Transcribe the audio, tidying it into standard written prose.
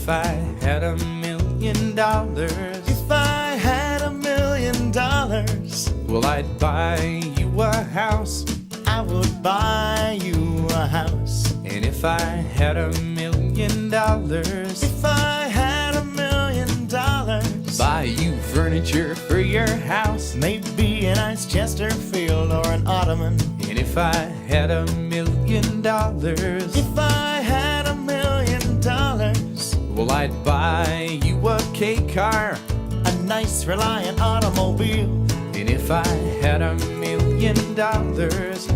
if I had $1,000,000, If I had $1,000,000, well, I'd buy you a house. I would buy you a house. And if I had $1,000,000, If I had $1,000,000, buy you furniture for your house. maybe a nice Chesterfield or an ottoman. And if I had $1,000,000, If I had $1,000,000, well, I'd buy you a K car. a nice Reliant automobile. And if I had $1,000,000,